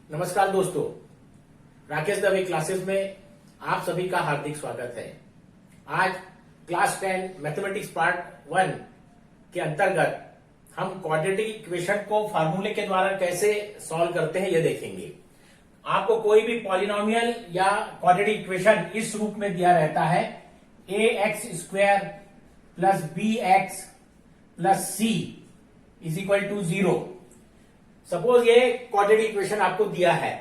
नमस्कार दोस्तों, राकेश दवे क्लासेस में आप सभी का हार्दिक स्वागत है। आज क्लास 10 मैथमेटिक्स पार्ट 1 के अंतर्गत हम क्वाड्रेटिक इक्वेशन को फार्मूले के द्वारा कैसे सॉल्व करते हैं ये देखेंगे। आपको कोई भी पॉलिनोमियल या क्वाड्रेटिक इक्वेशन इस रूप में दिया रहता है ax² plus bx plus c is equal to 0। Suppose ये क्वाड्रेटिक इक्वेशन आपको दिया है,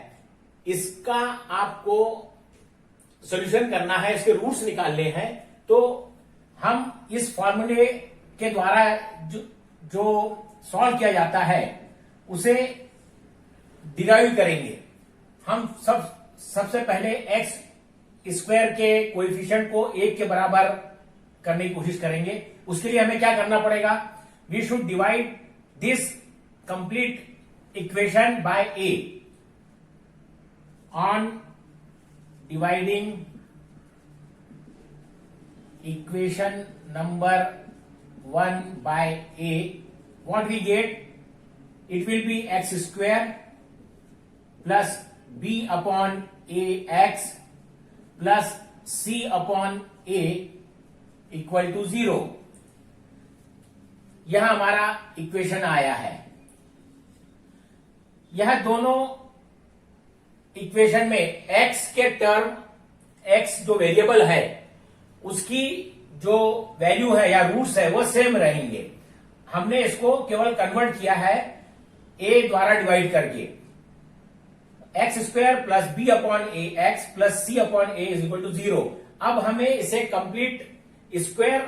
इसका आपको सॉल्यूशन करना है, इसके रूट्स निकालने हैं। तो हम इस फॉर्मूले के द्वारा जो सॉल्व किया जाता है उसे डिराइव करेंगे। हम सबसे पहले x² के कोएफिशिएंट को 1 के बराबर करने की कोशिश करेंगे। उसके लिए हमें क्या करना पड़ेगा? We should divide this complete equation by a. On dividing equation number 1 by a, what we get? It will be x² plus b upon ax plus c upon a equal to 0. यह हमारा equation आया है। यह दोनों equation में x के term, x जो variable है उसकी जो वैल्यू है या रूट्स है वो सेम रहेंगे। हमने इसको केवल कन्वर्ट किया है a द्वारा डिवाइड करके। x² plus b upon a x plus c upon a is equal to 0। अब हमें इसे कंप्लीट स्क्वायर,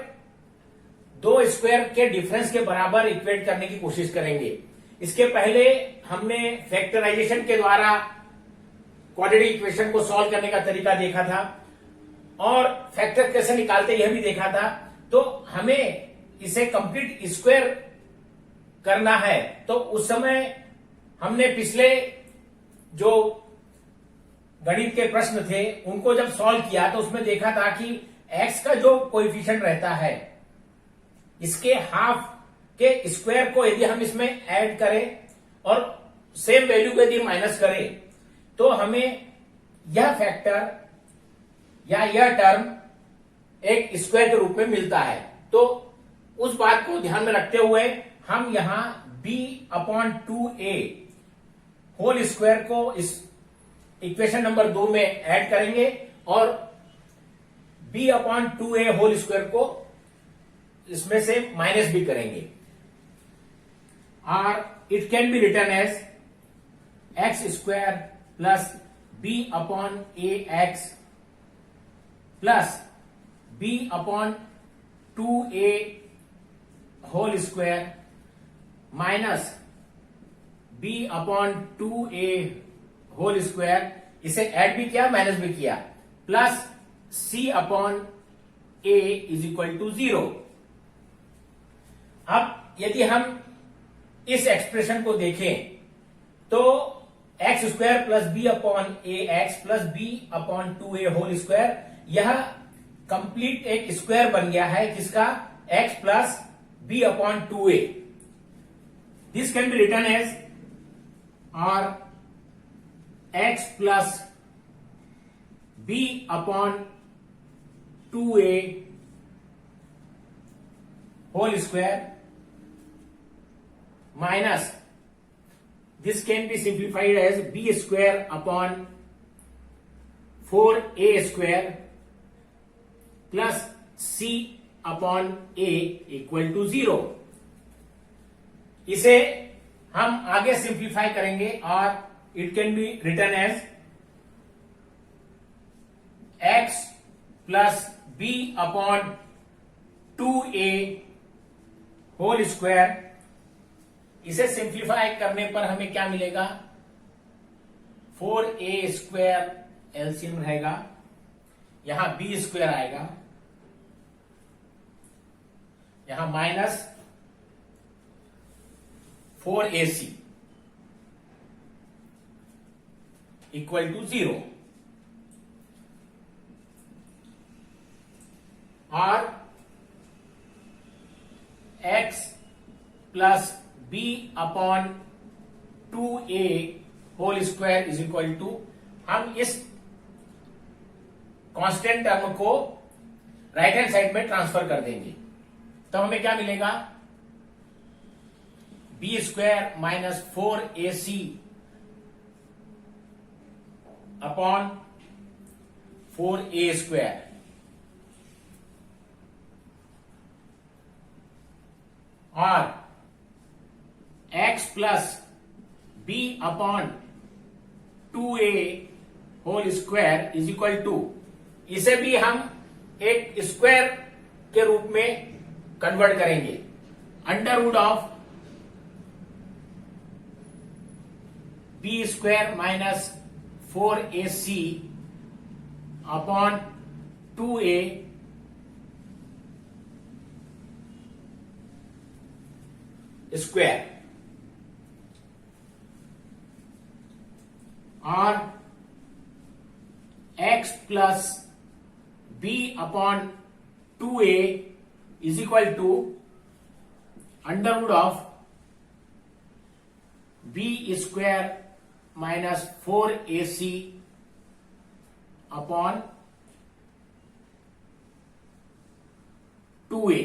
दो स्क्वायर के डिफरेंस के बराबर इक्वेट करने की कोशिश करेंगे। इसके पहले हमने फैक्टराइजेशन के द्वारा क्वाड्रेटिक इक्वेशन को सॉल्व करने का तरीका देखा था और फैक्टर कैसे निकालते यह भी देखा था। तो हमें इसे कंप्लीट स्क्वायर करना है। तो उस समय हमने पिछले जो गणित के प्रश्न थे उनको जब सॉल्व किया तो उसमें देखा था कि x का जो कोएफिशिएंट रहता है इसके हाफ के स्क्वायर को यदि हम इसमें ऐड करें और सेम वैल्यू को यदि माइनस करें तो हमें यह फैक्टर या यह टर्म एक स्क्वायर के रूप में मिलता है। तो उस बात को ध्यान में रखते हुए हम यहां b upon 2a whole square को इस इक्वेशन नंबर 2 में ऐड करेंगे और b upon 2a whole square को इसमें से माइनस भी करेंगे। और it can be written as x² plus b upon ax plus b upon 2a whole square minus b upon 2a whole square, इसे ऐड भी किया माइनस भी किया, plus c upon a is equal to 0। अब यदि हम इस expression को देखें तो x² plus b upon a x plus b upon 2a whole square, यह कंप्लीट एक स्क्वायर बन गया है किसका? x plus b upon 2a। This can be return as और x plus b upon 2a whole square minus this can be simplified as b² upon 4a² plus c upon a equal to 0। इसे हम आगे simplify करेंगे और it can be return as x plus b upon 2a whole square. इसे simplify करने पर हमें क्या मिलेगा? 4a² एलसीएम रहेगा, यहां b² आएगा, यहां माइनस 4ac इक्वल टू 0। और x plus b upon 2a whole square is equal to, हम इस कांस्टेंट टर्म को राइट हैंड साइड में ट्रांसफर कर देंगे, तो हमें क्या मिलेगा, b square minus 4ac upon 4a square, और x plus b upon 2a whole square is equal to, इसे भी हम एक स्क्वायर के रूप में कन्वर्ट करेंगे, under root of B square minus 4ac upon 2a square, और x plus b upon 2a is equal to under root of B square minus 4ac upon 2a,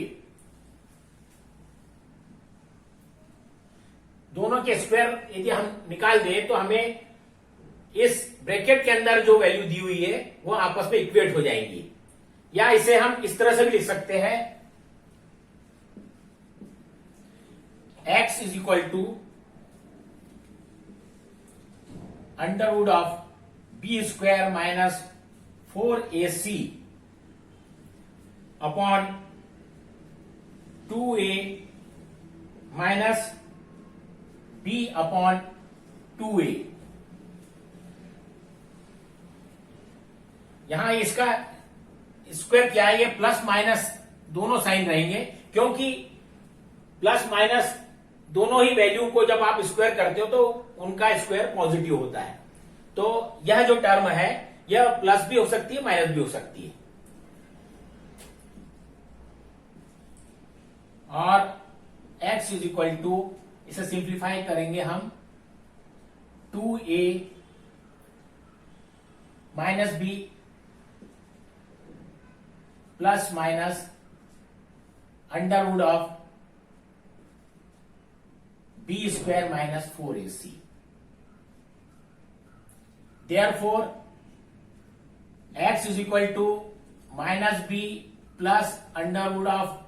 दोनों के स्क्वायर यदि हम निकाल दें तो हमें इस ब्रैकेट के अंदर जो वैल्यू दी हुई है वो आपस में इक्वेट हो जाएंगी, या इसे हम इस तरह से भी लिख सकते हैं, x is equal to under root of B square minus 4ac upon 2a minus b upon 2a। यहां इसका स्क्वायर क्या है, ये प्लस माइनस दोनों साइन रहेंगे, क्योंकि प्लस माइनस दोनों ही वैल्यू को जब आप स्क्वायर करते हो तो उनका स्क्वायर पॉजिटिव होता है, तो यह जो टर्म है यह प्लस भी हो सकती है माइनस भी हो सकती है, और x इज इक्वल टू, इसे सिंप्लीफाई करेंगे हम, 2a minus b plus minus under root of B square minus 4ac, therefore x is equal to minus b plus under root of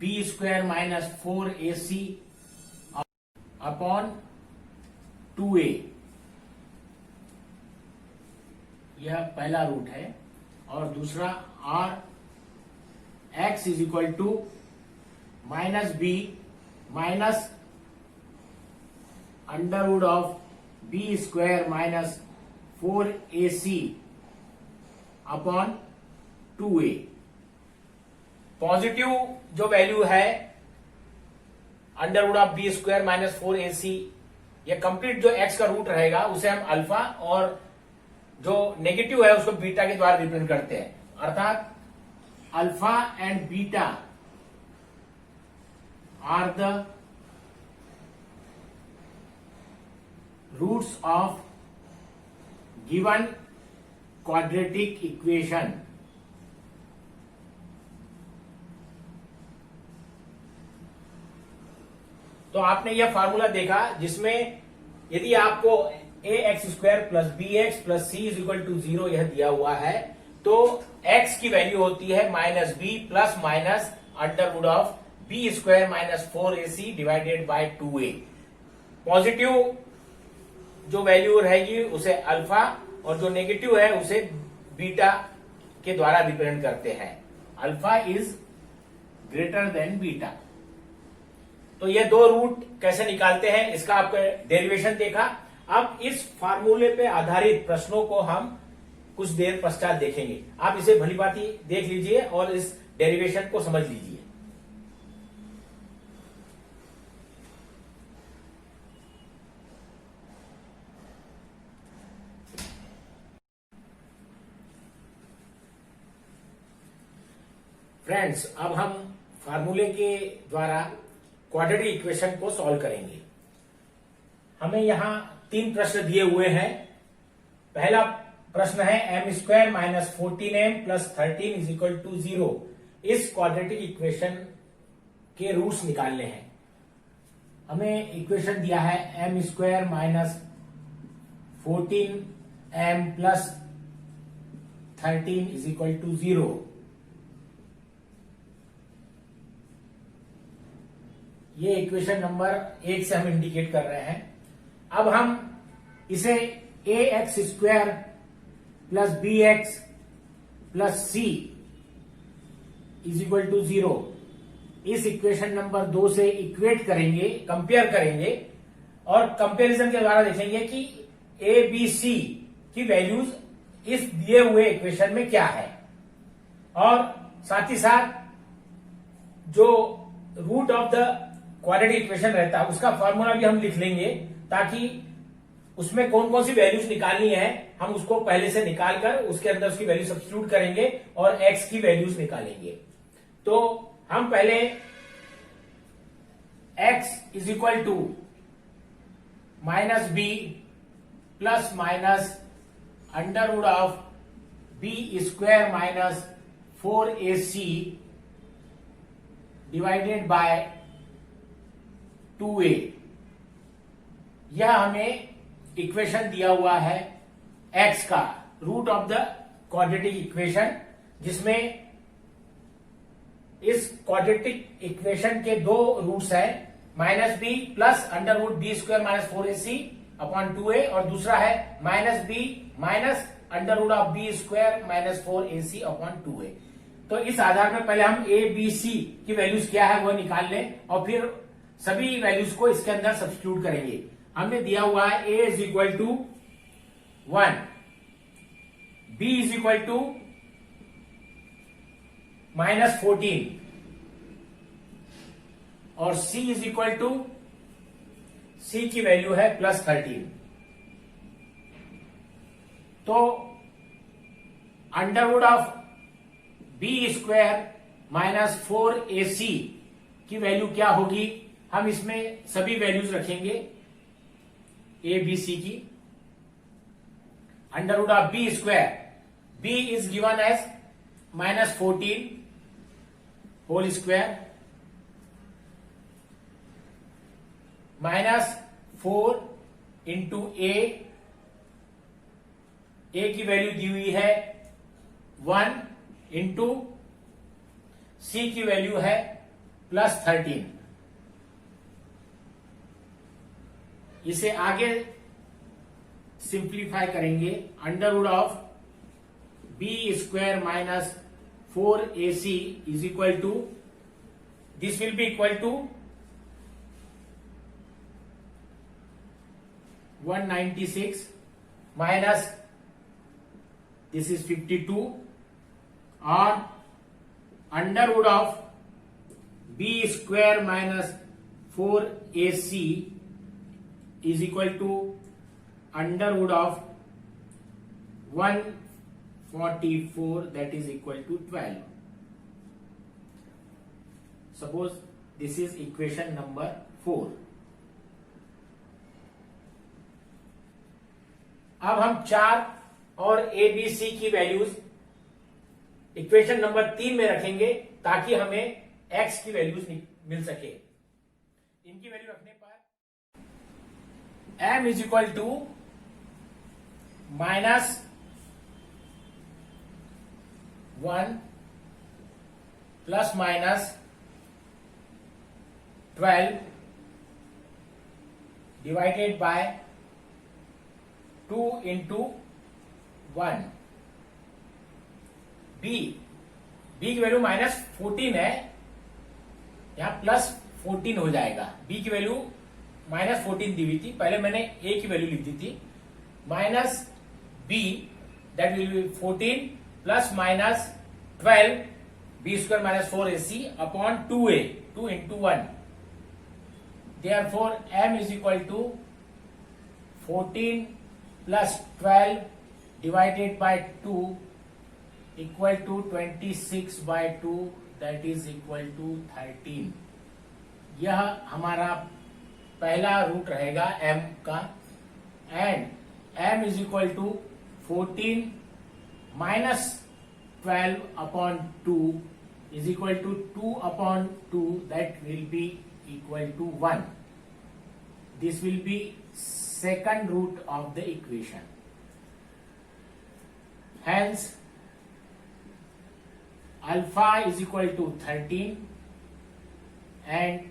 B square minus 4ac upon 2a, यह पहला root है, और दूसरा r x is equal to minus b minus under root of B square minus 4ac upon 2a। Positive जो value है under root of B square minus 4ac, ये complete जो x का रूट रहेगा उसे हम अल्फा, और जो नेगेटिव है उसको बीटा के द्वारा रिप्रेजेंट करते हैं, अर्थात alpha and beta are the roots of given quadratic equation. तो आपने यह फॉर्मूला देखा जिसमें यदि आपको a x square plus b x plus c is equal to 0 यह दिया हुआ है, तो x की वैल्यू होती है minus b plus minus under root of B square minus 4ac divided by 2a। Positive जो वैल्यू रहेगी उसे अल्फा, और जो नेगेटिव है उसे बीटा के द्वारा रिप्रेजेंट करते हैं, alpha is greater than beta. तो ये दो रूट कैसे निकालते हैं इसका आपने डेरिवेशन देखा। अब इस फार्मूले पे आधारित प्रश्नों को हम कुछ देर पश्चात देखेंगे। आप इसे भलीभांति देख लीजिए और इस डेरिवेशन को समझ लीजिए। फ्रेंड्स, अब हम फार्मूले के द्वारा क्वाड्रेटिक इक्वेशन को सॉल्व करेंगे। हमें यहां तीन प्रश्न दिए हुए हैं। पहला प्रश्न है m square minus 14m plus 13 is equal to 0। इस क्वाड्रेटिक इक्वेशन के रूट्स निकालने हैं। हमें इक्वेशन दिया है m square minus 14m plus 13 is equal to 0। ये इक्वेशन नंबर 1 से हम इंडिकेट कर रहे हैं। अब हम इसे a x square plus b x plus c is equal to 0 इस इक्वेशन नंबर 2 से इक्वेट करेंगे, कंपेयर करेंगे और कंपैरिजन के द्वारा देखेंगे कि ए बी सी की वैल्यूज इस दिए हुए इक्वेशन में क्या है, और साथ ही साथ जो root of the quadratic equation रहता है उसका फॉर्मूला भी हम लिख लेंगे, ताकि उसमें कौन कौन सी वैल्यूज निकालनी है हम उसको पहले से निकालकर उसके अंदर उसकी वैल्यू सब्स्टिट्यूट करेंगे और एक्स की वैल्यूज निकालेंगे। तो हम पहले x is equal to minus b plus minus under root of B square minus 4ac divided by 2a, यह हमें इक्वेशन दिया हुआ है x का, root of the quadratic equation, जिसमें इस क्वाड्रेटिक इक्वेशन के दो रूट्स हैं, minus b plus under root b square minus 4ac upon 2a, और दूसरा है minus b minus under root of B square minus 4ac upon 2a। तो इस आधार पर पहले हम ए बी सी की वैल्यूज क्या है वो निकाल लें और फिर सभी वैल्यूज को इसके अंदर सब्स्टिट्यूट करेंगे। हमने दिया हुआ है A is equal to 1, B is equal to minus 14 और C is equal to, C की वैल्यू है प्लस 13। तो under root of B square minus 4ac की वैल्यू क्या होगी, हम इसमें सभी वैल्यूज रखेंगे ए बी सी की। Under root of B square, b is given as minus 14 whole square minus 4 into a की वैल्यू दी हुई है 1 इंटू सी की वैल्यू है प्लस 13। इसे आगे सिंप्लीफाई करेंगे, under root of B square minus 4ac is equal to, this will be equal to 196 minus this is 52 और under root of B square minus 4ac is equal to under root of 144, that is equal to 12. Suppose this is equation number 4. अब हम 4 और ए b c की values equation number 3 में रखेंगे ताकि हमें x की वैल्यूज मिल सके। इनकी वैल्यू रखने पर m is equal to minus 1 plus minus 12 divided by 2 into 1। B की वैल्यू माइनस 14 है, यहां प्लस 14 हो जाएगा। बी की वैल्यू माइनस 14 दी हुई थी, पहले मैंने ए की वैल्यू लिख दी थी, minus b that will be 14 plus minus 12 b square minus 4ac upon 2a, 2 into 1। Therefore m is equal to 14 plus 12 divided by 2 equal to 26 by 2 that is equal to 13। यह हमारा पहला रूट रहेगा m का। and m is equal to 14 minus 12 upon 2 is equal to 2 upon 2, that will be equal to 1. This will be second root of the equation. Hence alpha is equal to 13 and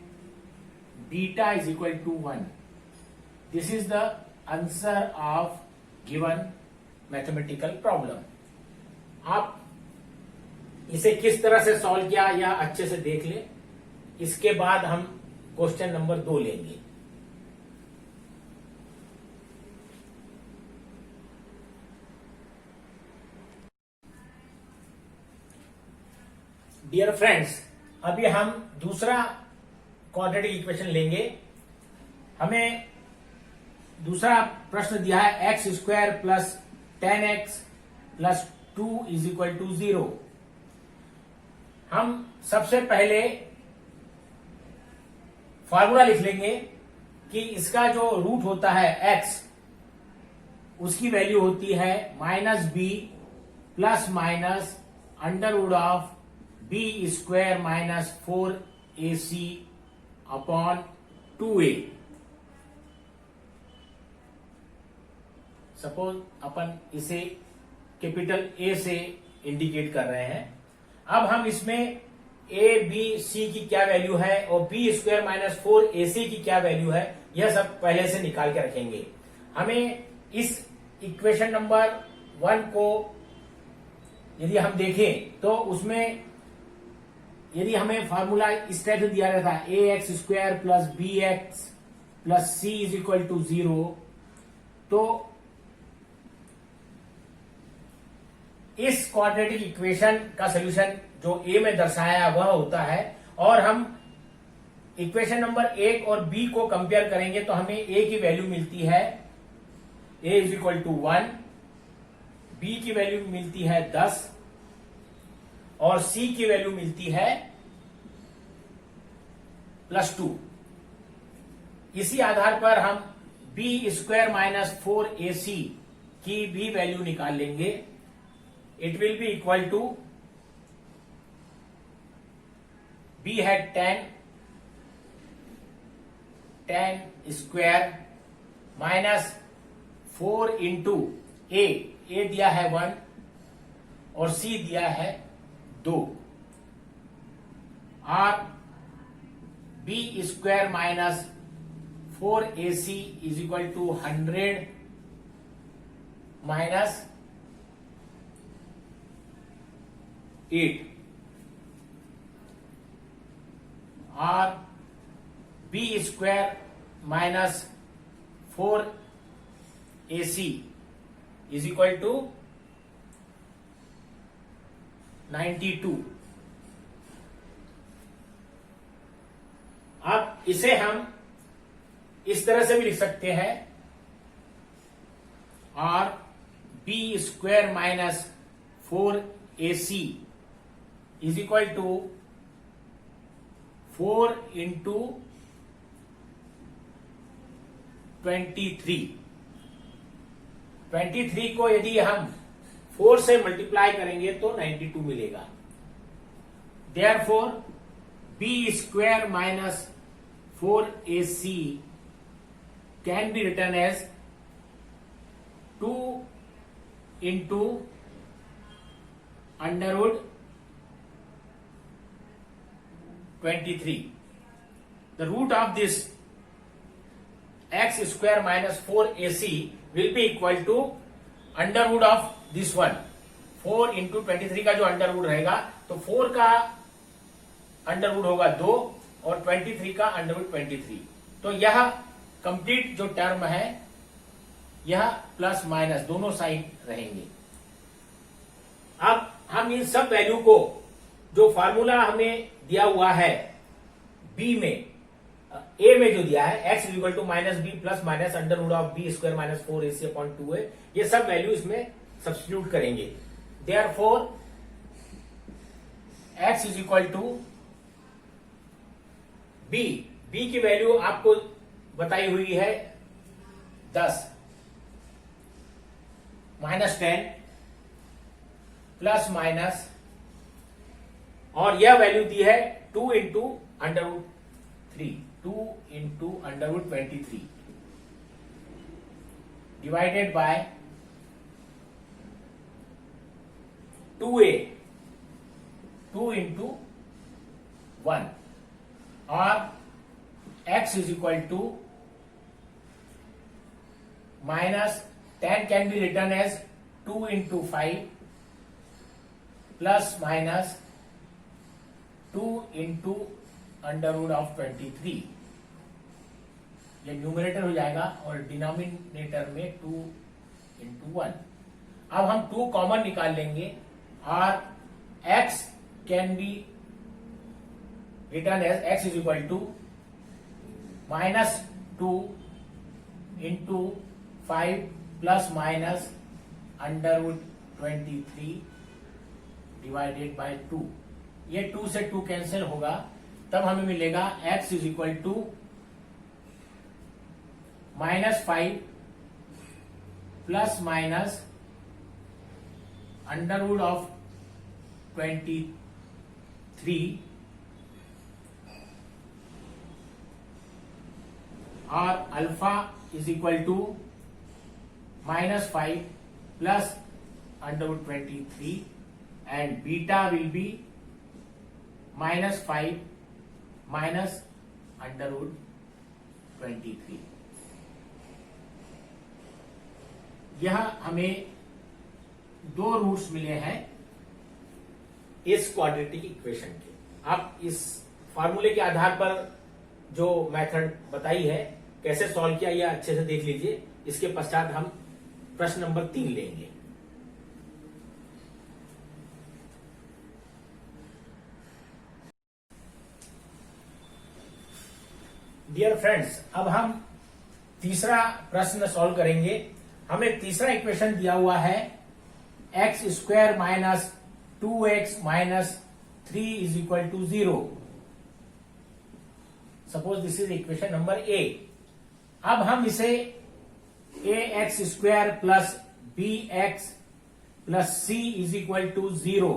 beta is equal to 1. This is the answer of given mathematical problem. आप इसे किस तरह से solve किया या अच्छे से देख ले, इसके बाद हम क्वेश्चन नंबर 2 लेंगे. डियर फ्रेंड्स, अभी हम दूसरा क्वाड्रेटिक इक्वेशन लेंगे. हमें दूसरा प्रश्न दिया है x square plus 10x plus 2 is equal to 0. हम सबसे पहले फॉर्मूला लिख लेंगे कि इसका जो रूट होता है x, उसकी वैल्यू होती है -b plus minus under root of b square minus 4ac upon 2a. Suppose अपन इसे कैपिटल A से इंडिकेट कर रहे हैं. अब हम इसमें a b c की क्या वैल्यू है और b स्क्वायर माइनस 4ac की क्या वैल्यू है, यह सब पहले से निकाल के रखेंगे. हमें इस इक्वेशन नंबर 1 को यदि हम देखें तो उसमें यदि हमें फॉर्मूला इस टाइप से दिया रहता है ax square plus bx plus c is equal to 0, तो इस क्वाड्रेटिक इक्वेशन का सोल्यूशन जो ए में दर्शाया वह होता है. और हम इक्वेशन नंबर 1 और बी को कंपेयर करेंगे तो हमें ए की वैल्यू मिलती है a is equal to 1, b की वैल्यू मिलती है 10 और सी की वैल्यू मिलती है +2. इसी आधार पर हम b स्क्वायर माइनस 4ac की भी वैल्यू निकाल लेंगे. It will be equal to b है 10 स्क्वायर माइनस 4 इंटू a दिया है 1 और c दिया है 2, और b square minus 4ac is equal to 100 minus 8, और b square minus 4ac is equal to 92. अब इसे हम इस तरह से भी लिख सकते हैं, और b square minus 4ac is equal to 4 into 23. 23 को यदि हम 4 से मल्टीप्लाई करेंगे तो 92 मिलेगा. Therefore b square minus 4ac can be written as 2 into under root 23. The root of this x square minus 4ac will be equal to under root of this one. 4 into 23 का जो under root रहेगा तो 4 का under root होगा 2 और 23 का under root 23. तो यह कंप्लीट जो टर्म है यह प्लस माइनस दोनों साइड रहेंगे. अब हम इन सब वैल्यू को जो फार्मूला हमें दिया हुआ है बी में, ए में जो दिया है x equal to minus b plus minus under root of B square minus 4ac upon 2a, ये सब वैल्यू इसमें सब्स्टिट्यूट करेंगे. Therefore x is equal to b की वैल्यू आपको बताई हुई है 10, -10 प्लस माइनस, और यह वैल्यू दी है 2 into √3, 2 into √23 divided by 2a, 2 into 1, और x is equal to -10 can be return as 2 into 5 plus minus 2 into √23, ये न्यूमरेटर हो जाएगा और डिनोमिनेटर में 2 इंटू 1। अब हम 2 कॉमन निकाल लेंगे और x can be return as x is equal to -2 into 5 plus minus √23 divided by 2। ये 2 से 2 कैंसिल होगा, तब हमें मिलेगा x is equal to -5 plus minus √23 और alpha is equal to -5 plus √23 and beta will be -5 minus √23। यह हमें 2 roots मिले हैं इस क्वाड्रेटिक इक्वेशन के। आप इस फॉर्मूले के आधार पर जो मेथड बताई है कैसे सॉल्व किया यह अच्छे से देख लीजिए। इसके पश्चात हम प्रश्न नंबर 3 लेंगे। डियर फ्रेंड्स, अब हम तीसरा प्रश्न सॉल्व करेंगे। हमें तीसरा इक्वेशन दिया हुआ है x² minus 2x minus 3 is equal to 0। Suppose this is equation number A. अब हम इसे ax² plus bx plus c is equal to 0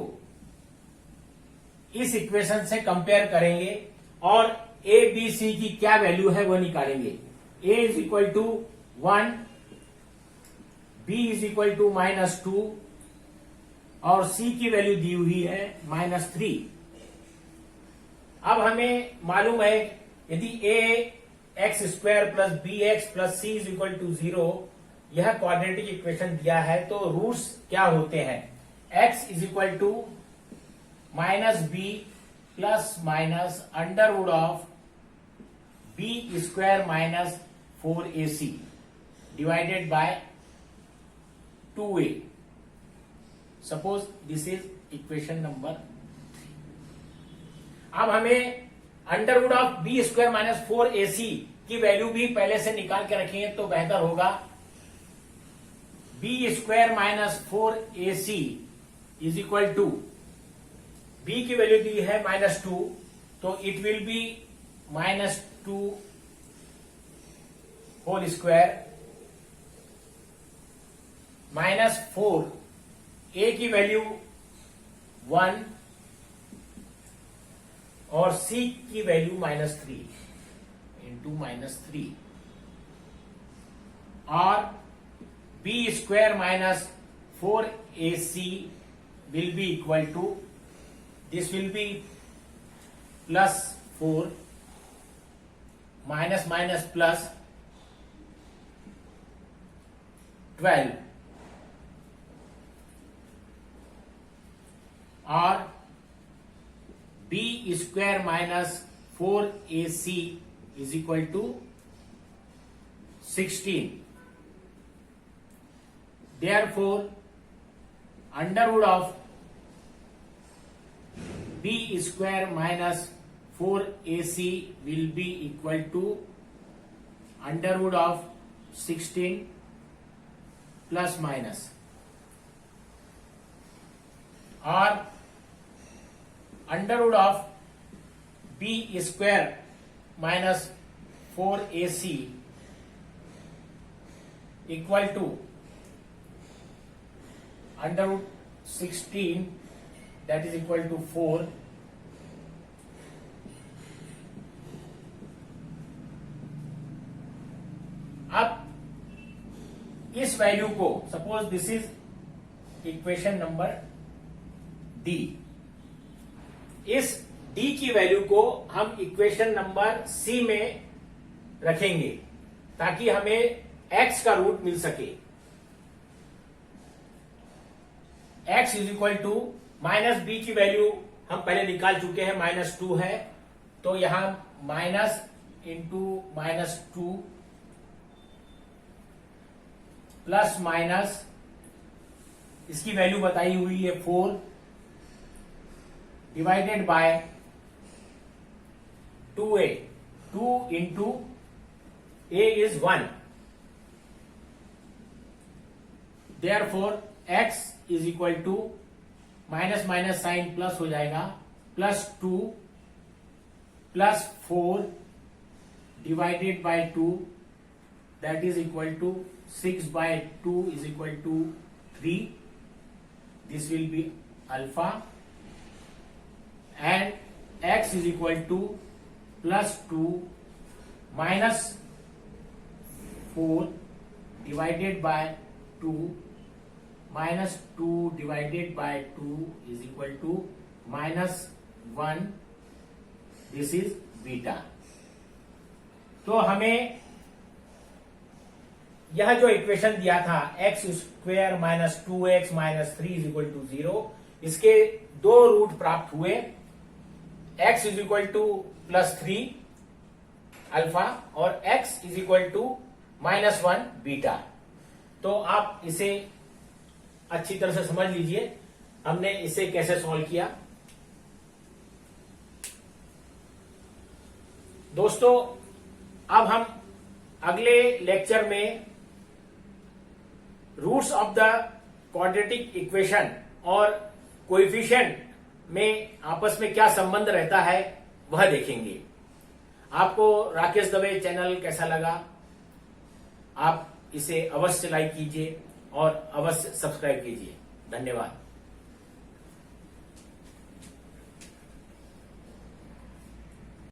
इस इक्वेशन से कंपेयर करेंगे और a b c की क्या वैल्यू है वह निकालेंगे। a is equal to 1, b is equal to -2 और c की वैल्यू दी हुई है -3। अब हमें मालूम है यदि ax² plus bx plus c is equal to 0 यह क्वाड्रेटिक इक्वेशन दिया है तो रूट्स क्या होते हैं। x is equal to -b plus minus under root of b² minus 4ac divided by 2a। Suppose this is equation number 3। अब हमें Underwood of b² minus 4ac की वैल्यू भी पहले से निकाल के रखेंगे तो बेहतर होगा। b² minus 4ac is equal to b की वैल्यू दी है -2 तो it will be -2 whole square -4 a की वैल्यू 1 और c की वैल्यू -3 इंटू -3 और b² minus 4ac will be equal to this will be +4 minus minus plus 12 और b² minus 4ac is equal to 16। Therefore, under root of b² minus 4ac will be equal to under root of 16 plus minus और under root of b² minus 4ac equal to √16 that is equal to 4. अब इस value को, suppose this is equation number D, इस D की value को हम equation number C में रखेंगे ताकि हमें एक्स का रूट मिल सके. X is equal to minus b की वैल्यू हम पहले निकाल चुके हैं, -2 है, तो यहां माइनस इंटू -2 प्लस माइनस इसकी वैल्यू बताई हुई है 4 divided by 2a. 2 into a is 1. Therefore x is equal to minus minus sign plus हो जाएगा, +2 plus 4 divided by 2 that is equal to 6 by 2 is equal to 3. This will be alpha, and x is equal to +2 minus 4 divided by 2 minus 2 divided by 2 is equal to -1. This is beta. तो हमें यह जो equation दिया था x² minus 2x minus 3 is equal to 0, इसके दो root प्राप्त हुए. x is equal to +3 alpha और x is equal to -1 beta. तो आप इसे अच्छी तरह से समझ लीजिए हमने इसे कैसे सॉल्व किया. दोस्तों, अब हम अगले लेक्चर में roots of the quadratic equation और कोएफिशिएंट में आपस में क्या संबंध रहता है वह देखेंगे. आपको राकेश दवे चैनल कैसा लगा? आप इसे अवश्य लाइक कीजिए और अवश्य सब्सक्राइब कीजिए. धन्यवाद.